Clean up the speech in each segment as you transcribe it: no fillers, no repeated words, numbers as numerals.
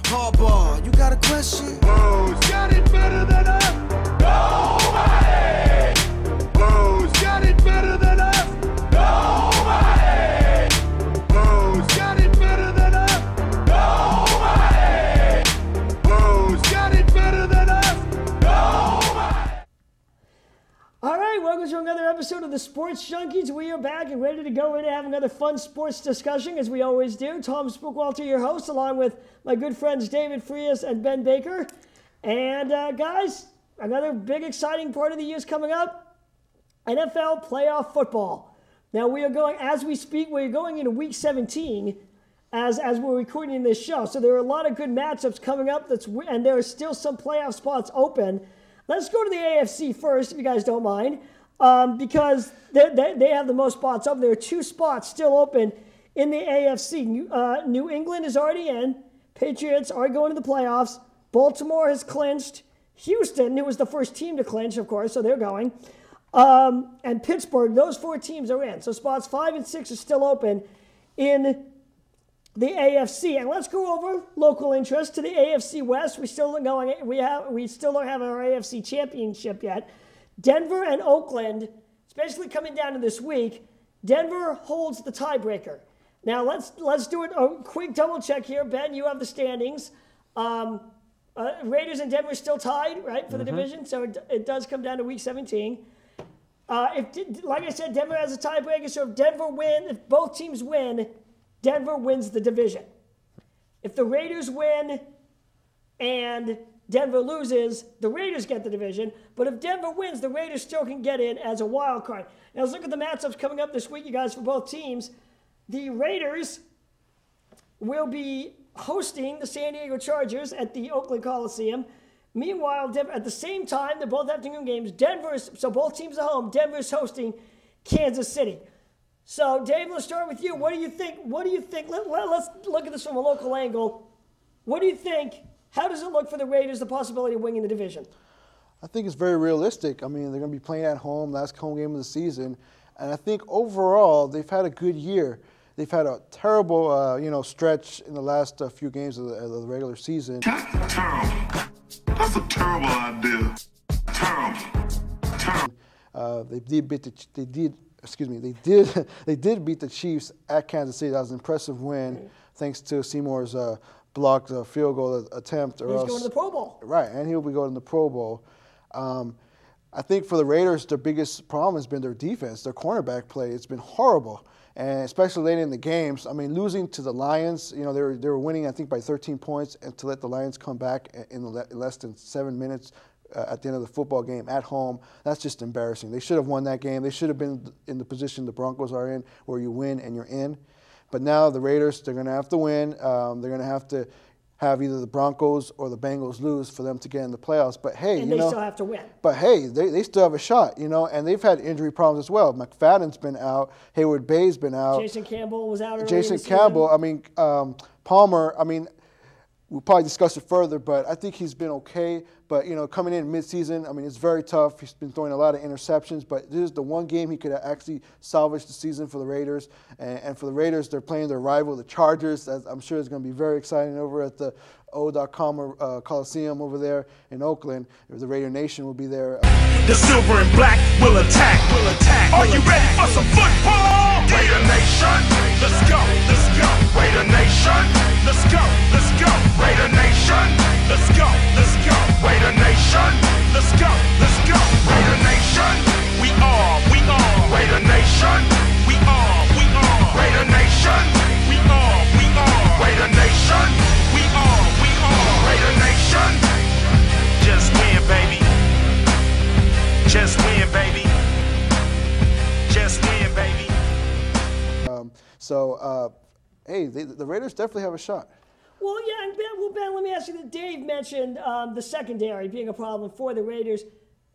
Hardball, you got a question? Who's got it better than us? Nobody! Who's got it better than us? Nobody! Who's got it better than us? Nobody! Who's got it better than us? Nobody! All right, welcome to another episode of the Sports Junkies. We are back and ready to go in and have another fun sports discussion, as we always do. Tom Spookwalter, your host, along with my good friends David Frias and Ben Baker. And guys, another big exciting part of the year is coming up, NFL playoff football. Now we are going, as we speak, we're going into week 17 as we're recording this show. So there are a lot of good matchups coming up, and there are still some playoff spots open. Let's go to the AFC first, if you guys don't mind, because they have the most spots open. There are 2 spots still open in the AFC. New England is already in. Patriots are going to the playoffs. Baltimore has clinched. Houston, who was the first team to clinch, of course, so they're going. And Pittsburgh, those 4 teams are in. So spots 5 and 6 are still open in the AFC. And let's go over local interest to the AFC West. We still don't have our AFC championship yet. Denver and Oakland, especially coming down to this week, Denver holds the tiebreaker. Now let's do a quick double check here. Ben, you have the standings. Raiders and Denver are still tied, right, for the division. So it does come down to week 17. Like I said, Denver has a tiebreaker. So if both teams win, Denver wins the division. If the Raiders win and Denver loses, the Raiders get the division. But if Denver wins, the Raiders still can get in as a wild card. Now let's look at the matchups coming up this week, you guys, for both teams. The Raiders will be hosting the San Diego Chargers at the Oakland Coliseum. Meanwhile, Denver, at the same time, they're both afternoon games. So both teams are home. Denver's hosting Kansas City. So, Dave, let's start with you. What do you think? Let's look at this from a local angle. What do you think? How does it look for the Raiders, the possibility of winning the division? I think it's very realistic. I mean, they're going to be playing at home, last home game of the season. And I think overall, they've had a good year. They've had a terrible, stretch in the last few games of the regular season. That's terrible. That's a terrible idea. Terrible. They did beat the Chiefs at Kansas City. That was an impressive win, thanks to Seymour's blocked field goal attempt. He's going to the Pro Bowl. Right, and he'll be going to the Pro Bowl. I think for the Raiders, their biggest problem has been their defense, their cornerback play. It's been horrible, and especially late in the games. I mean, losing to the Lions, they were winning, I think, by 13 points, and to let the Lions come back in less than 7 minutes at the end of the football game at home, that's just embarrassing. They should have won that game. They should have been in the position the Broncos are in, where you win and you're in. But now the Raiders, they're going to have to win. They're going to have either the Broncos or the Bengals lose for them to get in the playoffs. But hey, and they still have to win. But hey, they still have a shot, and they've had injury problems as well. McFadden's been out. Hayward Bay's been out. Jason Campbell was out early. Jason Campbell, Palmer, we'll probably discuss it further, but I think he's been okay. But, coming in midseason, it's very tough. He's been throwing a lot of interceptions, but this is the one game he could actually salvage the season for the Raiders. And for the Raiders, they're playing their rival, the Chargers. I'm sure it's going to be very exciting over at the O.com Coliseum over there in Oakland. The Raider Nation will be there. The silver and black will attack. Are you ready for some football? Raider Nation, let's go. Raider Nation, let's go. Raider Nation, let's go. Raider Nation, let's go. Raider Nation, we are. Raider Nation, we are. Raider Nation, we are. Raider Nation, we are. Raider Nation, just win, baby. Just win, baby. Just win, baby. Hey, the Raiders definitely have a shot. Well, yeah, and Ben, let me ask you that Dave mentioned the secondary being a problem for the Raiders.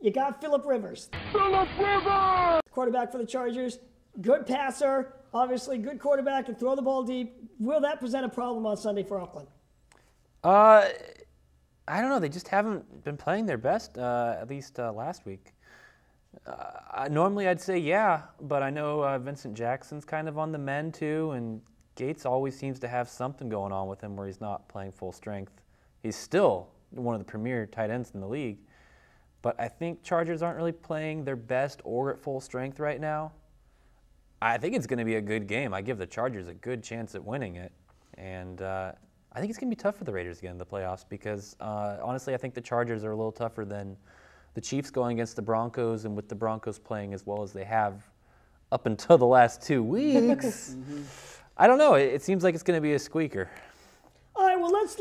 You got Phillip Rivers. Quarterback for the Chargers. Good passer, obviously good quarterback, can throw the ball deep. Will that present a problem on Sunday for Oakland? I don't know. They just haven't been playing their best, at least last week. Normally I'd say yeah, but I know Vincent Jackson's kind of on the mend too, and Gates always seems to have something going on with him where he's not playing full strength. He's still one of the premier tight ends in the league, but I think Chargers aren't really playing their best or at full strength right now. I think it's going to be a good game. I give the Chargers a good chance at winning it, and I think it's going to be tough for the Raiders again in the playoffs because, honestly, I think the Chargers are a little tougher than the Chiefs going against the Broncos, and with the Broncos playing as well as they have up until the last 2 weeks. I don't know. It seems like it's going to be a squeaker. All right, well, let's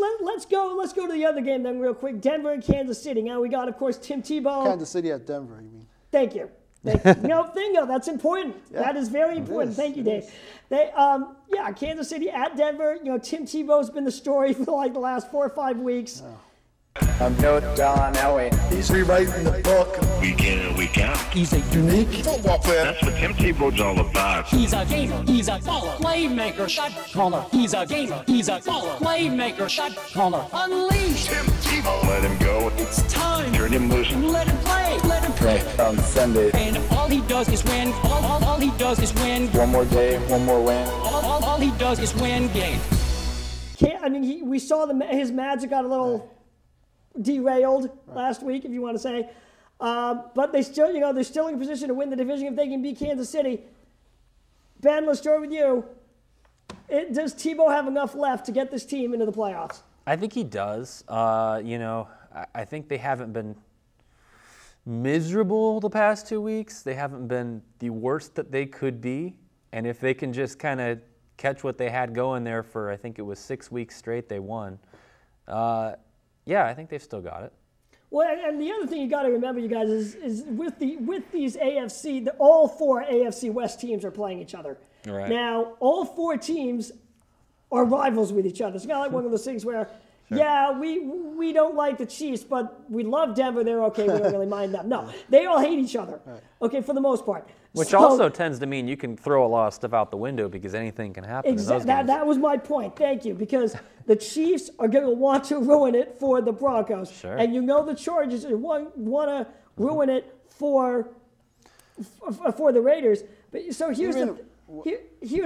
go to the other game then real quick. Denver and Kansas City. Now we got, of course, Tim Tebow. Kansas City at Denver, you mean? Thank you. No, bingo. That's important. Yeah, that is very important. Thank you, Dave. Kansas City at Denver. You know, Tim Tebow's been the story for like the last 4 or 5 weeks. Oh. I'm no John Elway. He's rewriting the book. Week in and week out. He's a unique football player. That's what Tim Tebow's all about. He's a gamer. He's a baller. Playmaker. Shot caller. He's a gamer. He's a baller. Playmaker. Shot caller. Unleash Tim Tebow. Let him go. It's time. Turn him loose. Let him play. Let him play. On Sunday. And all he does is win. All he does is win. One more day, one more win. All he does is win games. We saw his magic got a little derailed last week, if you want to say. But they still, they're still in a position to win the division if they can beat Kansas City. Ben, let's start with you. Does Tebow have enough left to get this team into the playoffs? I think he does. I think they haven't been miserable the past 2 weeks. They haven't been the worst that they could be. And if they can just kind of catch what they had going there for, I think it was 6 weeks straight they won. I think they've still got it. Well, and the other thing you got to remember, you guys, is with these AFC, all 4 AFC West teams are playing each other. Right. Now, all 4 teams are rivals with each other. It's kind of like one of those things where, we don't like the Chiefs, but we love Denver. They're okay. We don't really mind them. No, they all hate each other. Right. Okay, for the most part. Which also tends to mean you can throw a lot of stuff out the window because anything can happen. Exactly. That was my point. Thank you. Because the Chiefs are going to want to ruin it for the Broncos. Sure. And the Chargers want to ruin it for the Raiders. But so here's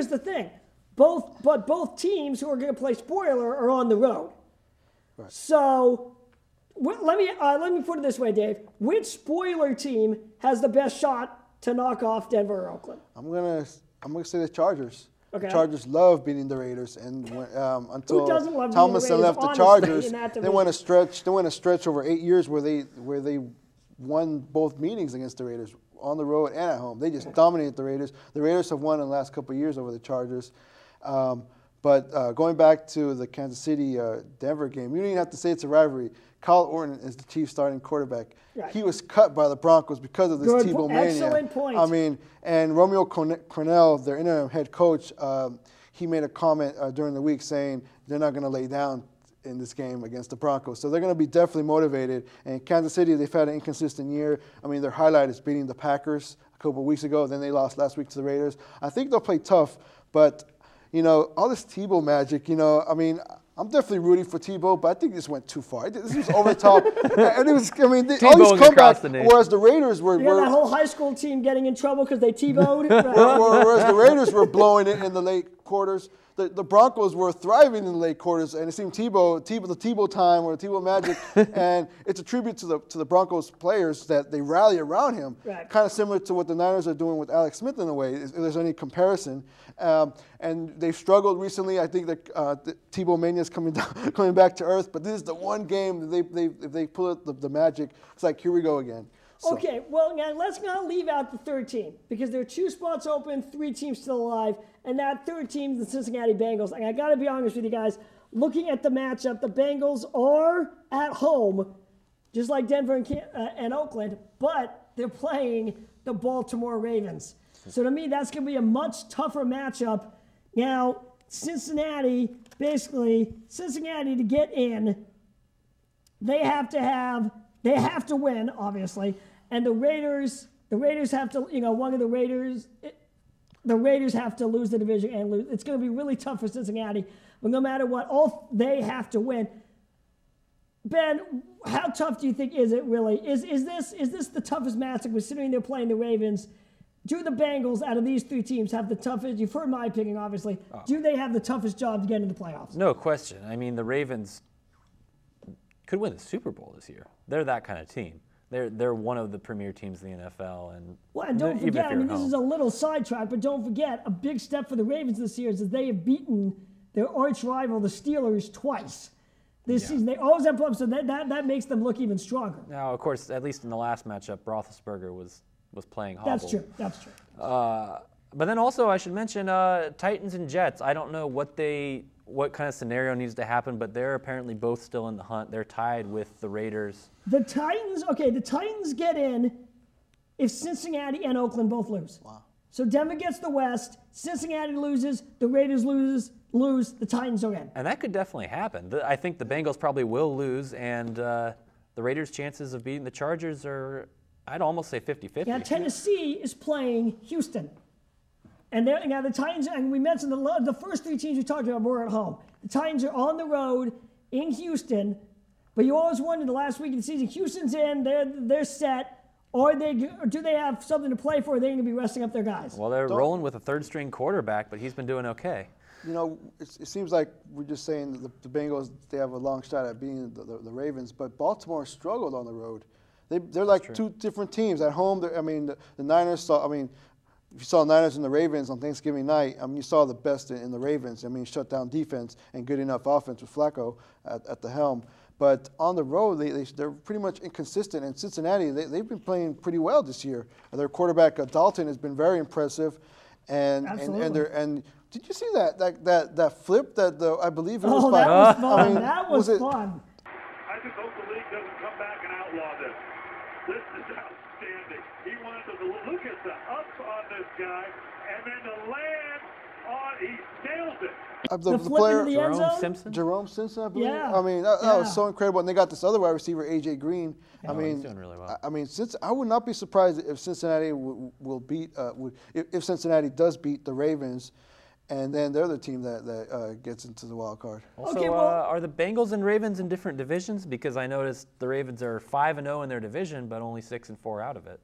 the thing. Both teams who are going to play spoiler are on the road. Right. So let me put it this way, Dave. Which spoiler team has the best shot to knock off Denver or Oakland? I'm gonna say the Chargers. Okay. The Chargers love beating the Raiders, and until Tomlinson left the Chargers, they went a stretch. They went a stretch over 8 years where they won both meetings against the Raiders on the road and at home. They just dominated the Raiders. The Raiders have won in the last couple of years over the Chargers. But going back to the Kansas City-Denver game, you don't even have to say it's a rivalry. Kyle Orton is the Chiefs' starting quarterback. Right. He was cut by the Broncos because of this Tebow mania. Excellent point. I mean, and Romeo Cornell, their interim head coach, he made a comment during the week saying they're not going to lay down in this game against the Broncos. So they're going to be definitely motivated. And Kansas City, they've had an inconsistent year. I mean, their highlight is beating the Packers a couple of weeks ago. Then they lost last week to the Raiders. I think they'll play tough, but all this Tebow magic, I mean, I'm definitely rooting for Tebow, but I think this went too far. This was over the top. And it was, all these comebacks, whereas the Raiders were... that whole high school team getting in trouble because they Tebowed. Whereas the Raiders were blowing it in the late quarters. The Broncos were thriving in the late quarters, and it seemed the Tebow time or the Tebow magic, and it's a tribute to the Broncos players that they rally around him. Right. Kind of similar to what the Niners are doing with Alex Smith in a way, if there's any comparison. And they've struggled recently. I think that the Tebow mania is coming back to earth, but this is the one game that if they pull out the magic, it's like, here we go again. So. Okay, well, now let's not leave out the third team because there are 2 spots open, 3 teams still alive, and that third team is the Cincinnati Bengals. And I got to be honest with you guys, looking at the matchup, the Bengals are at home, just like Denver and Oakland, but they're playing the Baltimore Ravens. So to me, that's going to be a much tougher matchup. Now, Cincinnati to get in, they have to win, obviously. And the Raiders have to, the Raiders have to lose the division and lose. It's going to be really tough for Cincinnati. But no matter what, they have to win. Ben, how tough do you think is it really? Is this the toughest matchup considering they're playing the Ravens? do the Bengals out of these three teams have the toughest? You've heard my opinion, obviously. Do they have the toughest job to get into the playoffs? No question. I mean, the Ravens could win the Super Bowl this year. They're that kind of team. They're one of the premier teams in the NFL, and don't even forget. if I mean, you're this is a little sidetrack, but don't forget a big step for the Ravens this year is that they have beaten their arch rival, the Steelers, twice this season. They always have problems, so that makes them look even stronger. Now, of course, at least in the last matchup, Roethlisberger was playing hobble. That's true. But then also, I should mention Titans and Jets. I don't know what kind of scenario needs to happen, but they're apparently both still in the hunt. They're tied with the Raiders. The Titans get in if Cincinnati and Oakland both lose. Wow. So Denver gets the West, Cincinnati loses, the Raiders lose, the Titans are in. And that could definitely happen. I think the Bengals probably will lose, and the Raiders' chances of beating the Chargers are, I'd almost say 50-50. Yeah, Tennessee is playing Houston. And now the Titans, and we mentioned the first three teams we talked about were at home. The Titans are on the road in Houston, but you always wondered the last week of the season, Houston's in, they're set. Or do they have something to play for? Or are they going to be resting up their guys? Well, they're rolling with a third-string quarterback, but he's been doing okay. You know, it seems like we're just saying that the Bengals, they have a long shot at beating the Ravens, but Baltimore struggled on the road. They're like two different teams. At home, the Niners if you saw the Niners and the Ravens on Thanksgiving night, you saw the best in the Ravens. Shut down defense and good enough offense with Flacco at the helm. But on the road, they're pretty much inconsistent. And Cincinnati, they've been playing pretty well this year. Their quarterback Dalton has been very impressive, and did you see that flip that I believe it was by? That was fun. That was fun. I just hope the league doesn't come back and outlaw this. This is outstanding. He wanted to look at the ups on this guy, and then the land on, he nails it. The flip into the end zone? Jerome Simpson, I believe. Yeah. That was so incredible. And they got this other wide receiver, A.J. Green. He's doing really well. I would not be surprised if Cincinnati will beat, if Cincinnati does beat the Ravens, and then they're the team that gets into the wild card. Also, are the Bengals and Ravens in different divisions? Because I noticed the Ravens are 5-0 in their division, but only 6-4 out of it.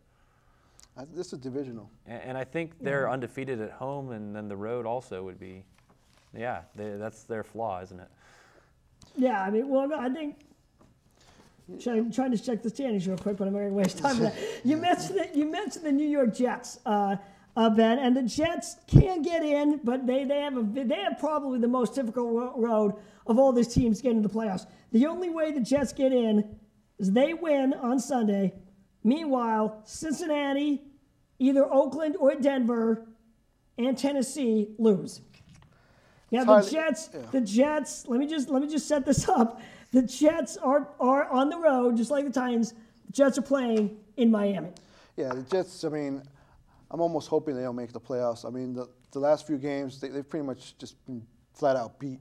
This is divisional. And I think they're undefeated at home, and then the road also would be. Yeah, that's their flaw, isn't it? Yeah, I think. I'm trying to check the standings real quick, but I'm not going to waste time with that. You mentioned the New York Jets, Ben, and the Jets can get in, but they have probably the most difficult road of all these teams getting to the playoffs. The only way the Jets get in is they win on Sunday. Meanwhile, Cincinnati, either Oakland or Denver, and Tennessee lose. Yeah, the Jets. Let me just set this up. The Jets are on the road, just like the Titans. The Jets are playing in Miami. Yeah, the Jets. I'm almost hoping they don't make the playoffs. The last few games they've pretty much just been flat out beat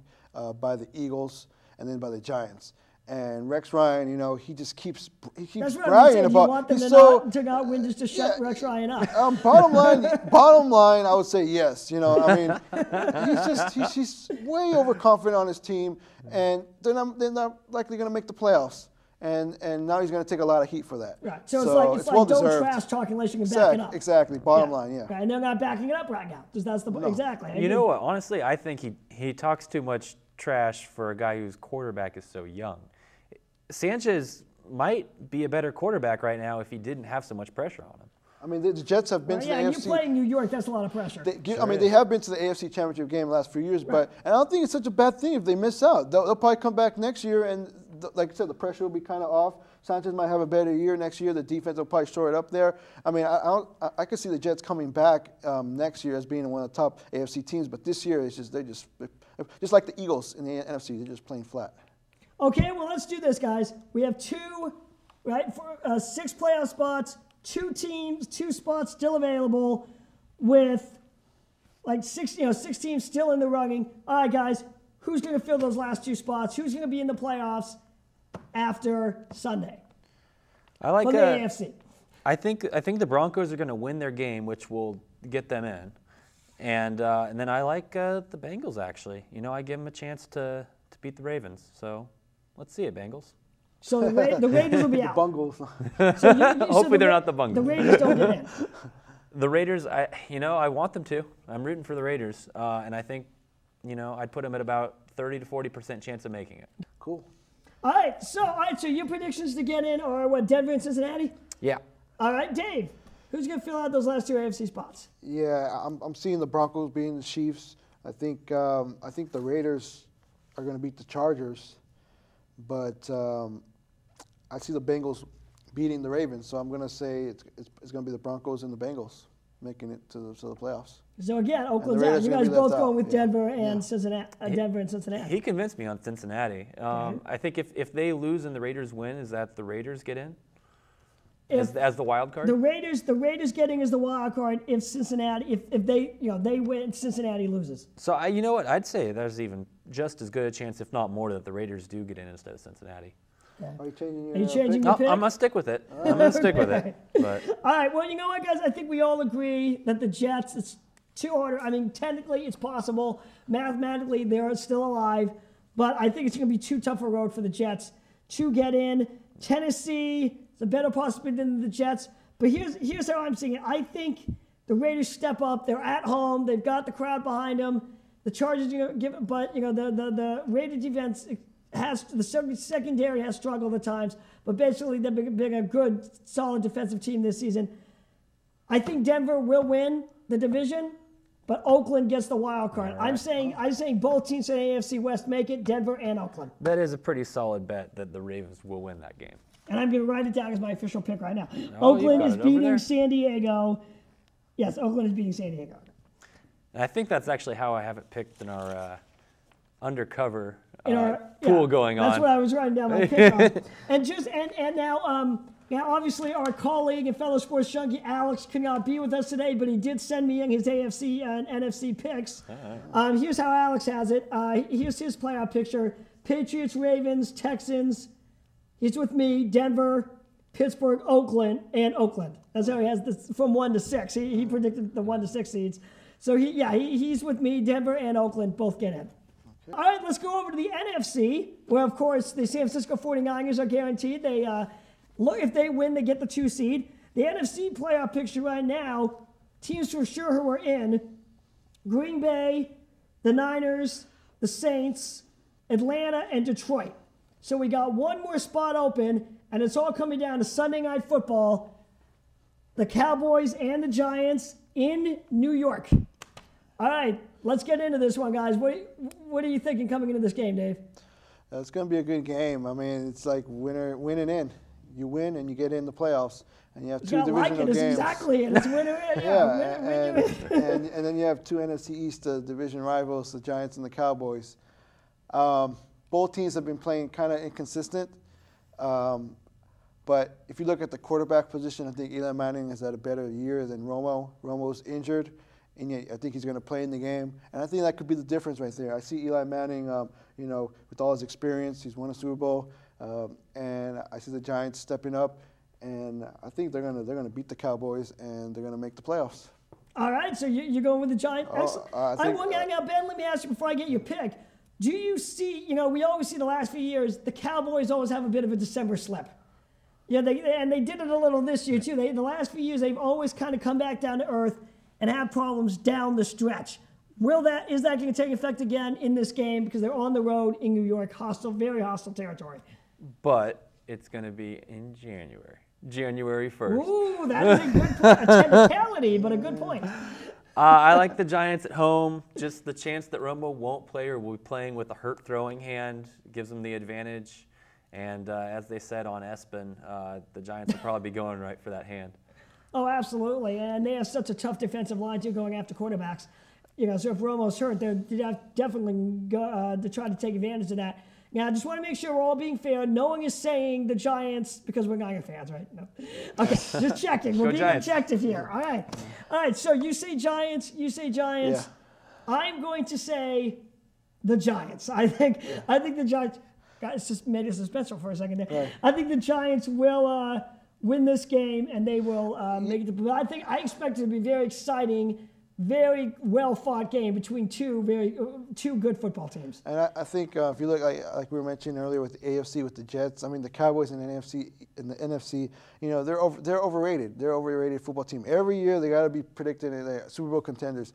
by the Eagles and then by the Giants. And Rex Ryan, he just keeps bragging about. You want them to not win just to shut Rex Ryan up. Bottom line, I would say yes. He's way overconfident on his team, and they're not likely going to make the playoffs. And now he's going to take a lot of heat for that. Right. So it's like don't trash talk unless you can back it up. Exactly. Bottom line, yeah. And they're not backing it up right now. Exactly. You know what? Honestly, I think he talks too much trash for a guy whose quarterback is so young. Sanchez might be a better quarterback right now if he didn't have so much pressure on him. The Jets have been to the AFC. You play in New York, that's a lot of pressure. They have been to the AFC Championship game the last few years, but I don't think it's such a bad thing if they miss out. They'll probably come back next year, and like I said, the pressure will be kind of off. Sanchez might have a better year next year. The defense will probably shore it up there. I could see the Jets coming back next year as being one of the top AFC teams, but this year they're just like the Eagles in the NFC. They're just playing flat. Okay, well, let's do this, guys. We have 6 playoff spots, 2 spots still available with 6 teams still in the running. All right, guys, who's going to fill those last 2 spots? Who's going to be in the playoffs after Sunday? I like from the AFC. I think the Broncos are going to win their game, which will get them in, and then I like the Bengals actually. I give them a chance to beat the Ravens. So. Let's see it, Bengals. So the Raiders will be out. The Bungles. Hopefully they're not the Bungles. The Raiders don't get in. The Raiders, I want them to. I'm rooting for the Raiders, and I think, I'd put them at about 30 to 40% chance of making it. Cool. All right, so your predictions to get in are what, Denver and Cincinnati? Yeah. All right, Dave, who's going to fill out those last two AFC spots? Yeah, I'm seeing the Broncos beating the Chiefs. I think the Raiders are going to beat the Chargers, but I see the Bengals beating the Ravens. So I'm going to say it's going to be the Broncos and the Bengals making it to the playoffs. So again, Oakland's Raiders out. You are gonna guys be both left going out. with Yeah. Denver and Cincinnati. Denver and Cincinnati. He convinced me on Cincinnati. I think if they lose and the Raiders win, is that the Raiders get in as the wild card? The Raiders getting as the wild card if Cincinnati, if they they win, Cincinnati loses. So you know what? I'd say there's even just as good a chance, if not more, that the Raiders do get in instead of Cincinnati. Are you changing your Are you changing pick? your No, pick? I'm gonna stick with it. I'm gonna stick with it. But All right. Well, you know what, guys? I think we all agree that the Jets. It's too hard. I mean, technically it's possible. Mathematically, they're still alive, but I think it's going to be too tough a road for the Jets to get in. Tennessee is a better possibility than the Jets. But here's how I'm seeing it. I think the Raiders step up. They're at home. They've got the crowd behind them. The Chargers, but the Raiders defense the secondary has struggled at times, but basically they've been a good, solid defensive team this season. I think Denver will win the division, but Oakland gets the wild card. Right. I'm saying both teams in the AFC West make it, Denver and Oakland. that is a pretty solid bet that the Ravens will win that game. And I'm going to write it down as my official pick right now. Oh, Oakland you've is got it over beating there? San Diego. Yes, Oakland is beating San Diego. And I think that's actually how I have it picked in our undercover Pool pool going on. That's what I was writing down my pick on. And now obviously our colleague and fellow sports junkie Alex could not be with us today, but he did send me in his AFC and NFC picks. Here's how Alex has it. Here's his playoff picture: Patriots, Ravens, Texans. He's with me: Denver, Pittsburgh, Oakland, and Oakland. That's how he has this from 1 to 6. He predicted the 1 to 6 seeds. So he's with me: Denver and Oakland both get in. All right, let's go over to the NFC, where, of course, the San Francisco 49ers are guaranteed. They if they win, they get the 2 seed. The NFC playoff picture right now, teams for sure who are in: Green Bay, the Niners, the Saints, Atlanta, and Detroit. So we got one more spot open, and it's all coming down to Sunday Night Football, the Cowboys and the Giants in New York. All right, let's get into this one, guys. What are you thinking coming into this game, Dave? It's going to be a good game. I mean, it's like winning in. You win and you get in the playoffs, and you have two divisional games. It's exactly it. It's winner in. And then you have 2 NFC East division rivals, the Giants and the Cowboys. Both teams have been playing kind of inconsistent. But if you look at the quarterback position, I think Eli Manning has had a better year than Romo. Romo's injured, and yet I think he's going to play in the game. And I think that could be the difference right there. I see Eli Manning, with all his experience, he's won a Super Bowl, and I see the Giants stepping up, and I think they're gonna beat the Cowboys, and they're gonna make the playoffs. All right, so you're going with the Giants. Excellent. Now, Ben, let me ask you before I get your pick. Do you see, we always see the last few years, the Cowboys always have a bit of a December slip. Yeah, they did it a little this year, too. The last few years, they've always kind of come back down to earth and have problems down the stretch. Is that going to take effect again in this game because they're on the road in New York, very hostile territory? But it's going to be in January 1st. Ooh, that is a good point. A technicality, but a good point. I like the Giants at home. Just the chance that Romo won't play or will be playing with a hurt throwing hand gives them the advantage. And as they said on ESPN, the Giants will probably be going right for that hand. Oh, absolutely. And they have such a tough defensive line, too, going after quarterbacks. So if Romo's hurt, they're definitely to try to take advantage of that. Now, I just want to make sure we're all being fair. No one is saying the Giants because we're Giant fans, right? No. Okay, just checking. We're being objective here. All right. So you say Giants. Yeah. I'm going to say the Giants. I think the Giants. Guys, just made it suspenseful for a second there. Right. I think the Giants will win this game and they will make it. I expect it to be very exciting very well-fought game between two good football teams. And I think if you look, like we were mentioning earlier with the AFC, with the Jets, I mean, the Cowboys in the NFC, you know, they're overrated. They're an overrated football team. Every year they got to be predicted they're Super Bowl contenders.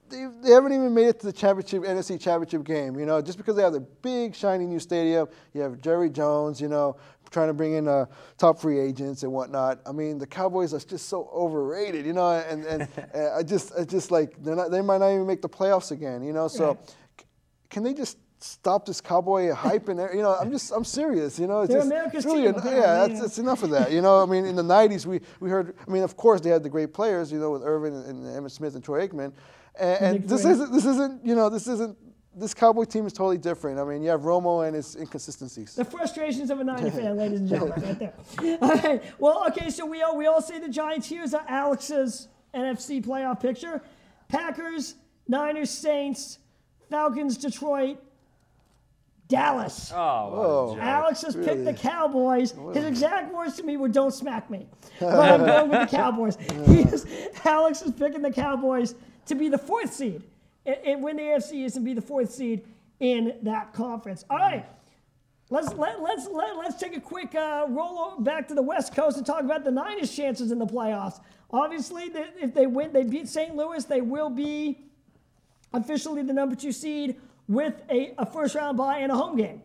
They haven't even made it to the NFC championship game, you know, just because they have the big, shiny new stadium. You have Jerry Jones, you know, trying to bring in top free agents and whatnot. I mean, the Cowboys are just so overrated, you know, and I just like they might not even make the playoffs again, you know. So can they just stop this Cowboy hype and you know? I'm serious, you know. It's They're just America's really team. it's enough of that, you know. I mean, in the '90s we heard. I mean, of course they had the great players, you know, with Irvin and Emmitt Smith and Troy Aikman. And this isn't this Cowboy team is totally different. I mean, you have Romo and his inconsistencies. The frustrations of a Niner fan, ladies and gentlemen, right there. All right. Well, okay, so we all say the Giants. Here's Alex's NFC playoff picture. Packers, Niners, Saints, Falcons, Detroit, Dallas. Oh, Alex has picked the Cowboys. His exact words to me were, "Don't smack me." But I'm going with the Cowboys. Alex is picking the Cowboys to be the 4th seed and win the AFC East and be the 4th seed in that conference. All right, let's take a quick roll back to the West Coast and talk about the Niners' chances in the playoffs. Obviously, if they win, they beat St. Louis, they will be officially the number 2 seed with a first-round bye and a home game.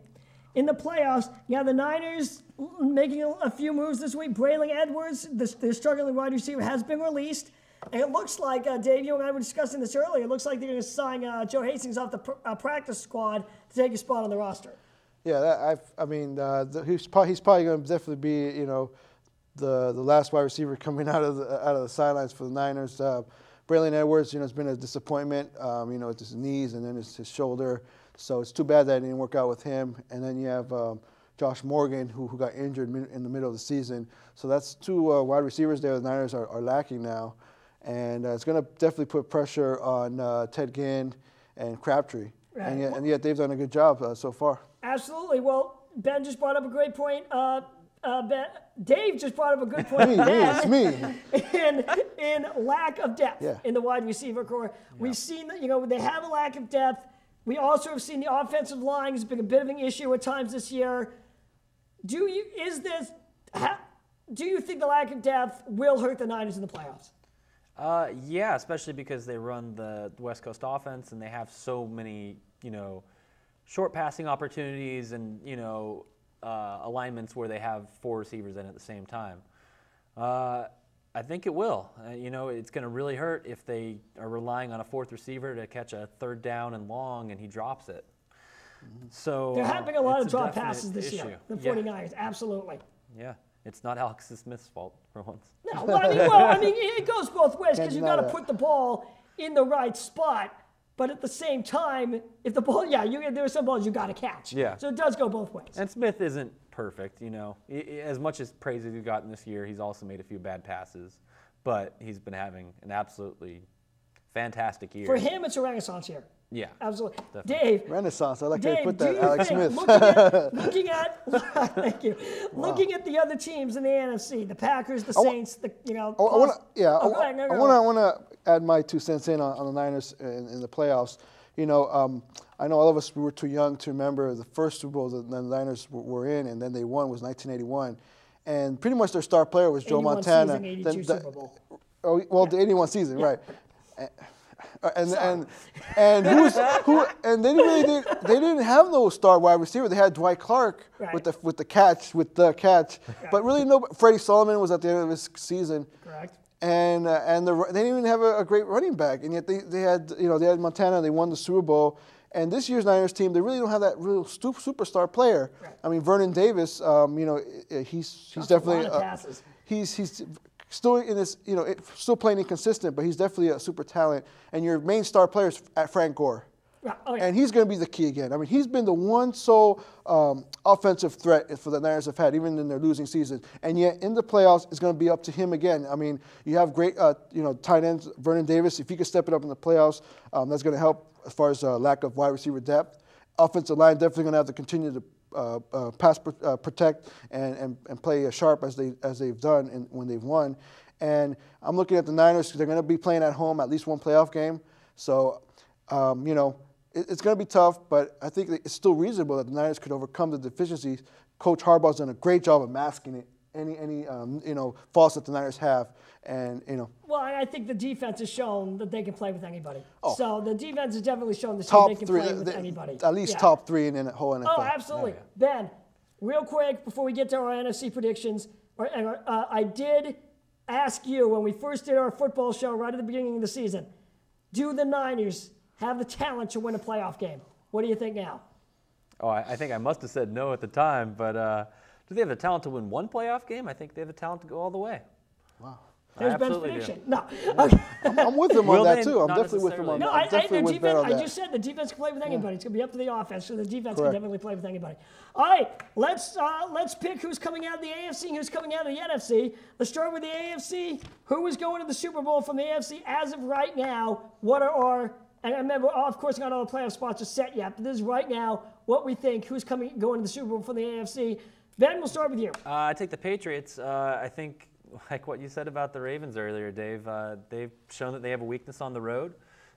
In the playoffs, you have the Niners making a few moves this week. Braylon Edwards, their struggling wide receiver, has been released. And it looks like, Dave, you and I were discussing this earlier, it looks like they're going to sign Joe Hastings off the practice squad to take a spot on the roster. Yeah, he's probably going to definitely be, you know, the last wide receiver coming out of the sidelines for the Niners. Braylon Edwards, you know, has been a disappointment, you know, with his knees and then his shoulder. So it's too bad that it didn't work out with him. And then you have Josh Morgan, who got injured in the middle of the season. So that's 2 wide receivers there the Niners are lacking now. And it's going to definitely put pressure on Ted Ginn and Crabtree. Right. And yet they've done a good job so far. Absolutely. Well, Ben just brought up a great point. Dave just brought up a good point. It's me. In lack of depth in the wide receiver core. We've seen that, you know, they have a lack of depth. We also have seen the offensive line has been a bit of an issue at times this year. Do you think the lack of depth will hurt the Niners in the playoffs? Yeah, especially because they run the West Coast offense and they have so many, you know, short passing opportunities and, you know, alignments where they have 4 receivers in at the same time. I think it will. You know, it's going to really hurt if they are relying on a 4th receiver to catch a 3rd down and long and he drops it. So they're having a lot of drop passes this year, the 49ers, absolutely. Yeah. It's not Alex Smith's fault for once. No, I mean, it goes both ways because you've got to put the ball in the right spot. But at the same time, if the ball, there are some balls you got to catch. Yeah. So it does go both ways. And Smith isn't perfect, you know. As much as praise as he's gotten this year, he's also made a few bad passes. But he's been having an absolutely fantastic year. For him, it's a renaissance year. Yeah. Absolutely. Definitely. Dave. Renaissance. I like how Dave, you put that, Alex Smith. Looking at thank you. Wow. Looking at the other teams in the NFC, the Packers, the Saints, I want to add my 2 cents in on the Niners in the playoffs. You know, I know all of us, we were too young to remember the first Super Bowl that the Niners were in, and then they won was 1981. And pretty much their star player was Joe Montana. Season, 82 Super Bowl. The 81 season, right. And they didn't have no star wide receiver. They had Dwight Clark with the catch. But really Freddie Solomon was at the end of his season. Correct. And they didn't even have a great running back, and yet they had Montana. They won the Super Bowl. And this year's Niners team, they really don't have that real superstar player. Right. I mean, Vernon Davis, he's definitely a lot of passes. He's still in this, still playing inconsistent, but he's definitely a super talent. And your main star player is Frank Gore. And he's going to be the key again. I mean, he's been the one sole offensive threat for the Niners have had, even in their losing season. And yet, in the playoffs, it's going to be up to him again. I mean, you have great, tight ends, Vernon Davis. If he can step it up in the playoffs, that's going to help as far as lack of wide receiver depth. Offensive line definitely going to have to continue to pass protect and play sharp as they've done when they've won. And I'm looking at the Niners. They're going to be playing at home at least one playoff game. So, you know, it's going to be tough, but I think it's still reasonable that the Niners could overcome the deficiencies. Coach Harbaugh's done a great job of masking it, any you know, faults that the Niners have, and you know. Well, I think the defense has shown that they can play with anybody. Oh. So the defense has definitely shown this Top year they can three, play with anybody. At least top 3 in the whole NFL. Oh, absolutely. Ben, real quick before we get to our NFC predictions, I did ask you when we first did our football show right at the beginning of the season, do the Niners have the talent to win a playoff game? What do you think now? Oh, I think I must have said no at the time, but do they have the talent to win one playoff game? I think they have the talent to go all the way. Wow. There's Ben's prediction. No. Okay. I'm with him on that too. I'm Not definitely with him on No, that. I just said the defense can play with anybody. It's going to be up to the offense, so the defense can definitely play with anybody. All right, let's pick who's coming out of the AFC and who's coming out of the NFC. Let's start with the AFC. Who is going to the Super Bowl from the AFC as of right now? What are our, and remember, of course, not all the playoff spots are set yet, but this is right now what we think, who's going to the Super Bowl from the AFC. Ben, we'll start with you. I take the Patriots. I think, like what you said about the Ravens earlier, Dave, they've shown that they have a weakness on the road,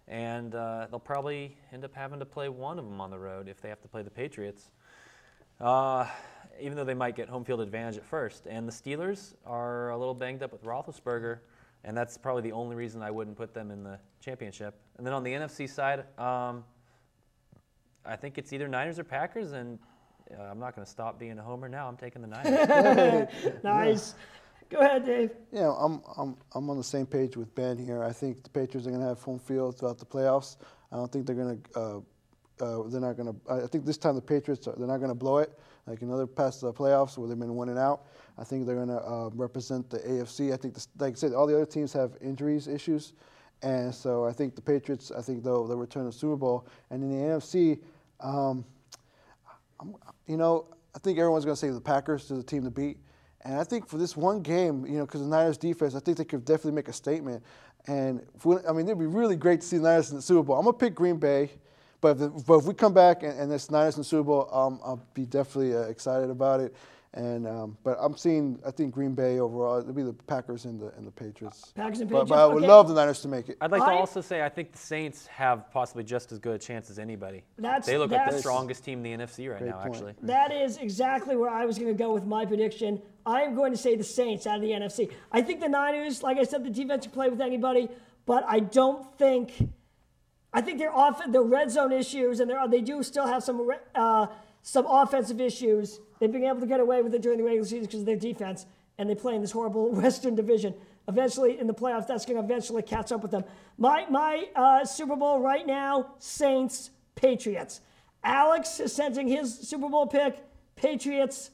and they'll probably end up having to play one of them on the road if they have to play the Patriots, even though they might get home field advantage at first. And the Steelers are a little banged up with Roethlisberger, and that's probably the only reason I wouldn't put them in the championship. And then on the NFC side, I think it's either Niners or Packers, and I'm not going to stop being a homer now. I'm taking the Niners. Nice. Go ahead, Dave. Yeah, I'm on the same page with Ben here. I think the Patriots are going to have home field throughout the playoffs. I don't think they're going to. They're not going to. I think this time the Patriots they're not going to blow it like another past the playoffs where they've been winning out. I think they're going to represent the AFC. I think, like I said, all the other teams have injuries issues, and so I think the Patriots. I think they'll return to the Super Bowl. And in the NFC, you know, I think everyone's going to say the Packers is the team to beat. And I think for this one game, you know, because the Niners defense, I think they could definitely make a statement. And I mean, it'd be really great to see the Niners in the Super Bowl. I'm gonna pick Green Bay, but if we come back and it's Niners in the Super Bowl, I'll be definitely excited about it. And but I think Green Bay overall. It'll be the Packers and the Patriots. Packers and Patriots. But I would love the Niners to make it. I'd like to also say I think the Saints have possibly just as good a chance as anybody. They look like the strongest team in the NFC right now, actually. That is exactly where I was going to go with my prediction. I'm going to say the Saints out of the NFC. I think the Niners, like I said, the defense can play with anybody, but I don't think. I think their red zone issues, and they do still have some offensive issues. They've been able to get away with it during the regular season because of their defense, and they play in this horrible Western Division. Eventually, in the playoffs, that's going to eventually catch up with them. My Super Bowl right now, Saints, Patriots. Alex is sending his Super Bowl pick, Patriots,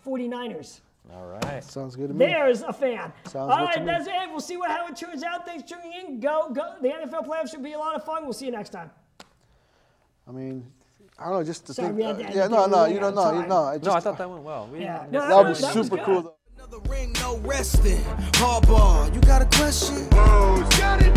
49ers. All right. Sounds good to me. There's a fan. Sounds All good right, to me. that's it. We'll see how it turns out. Thanks for tuning in. Go. The NFL playoffs should be a lot of fun. We'll see you next time. I mean, I don't know, just to Sorry, think. we had to Yeah, end no, it. no, We you ran don't out of know. time. No, No, I thought that went well. Yeah. that was That was super good. cool. Another ring, no resting. Hardball, you got a question? Who's got it?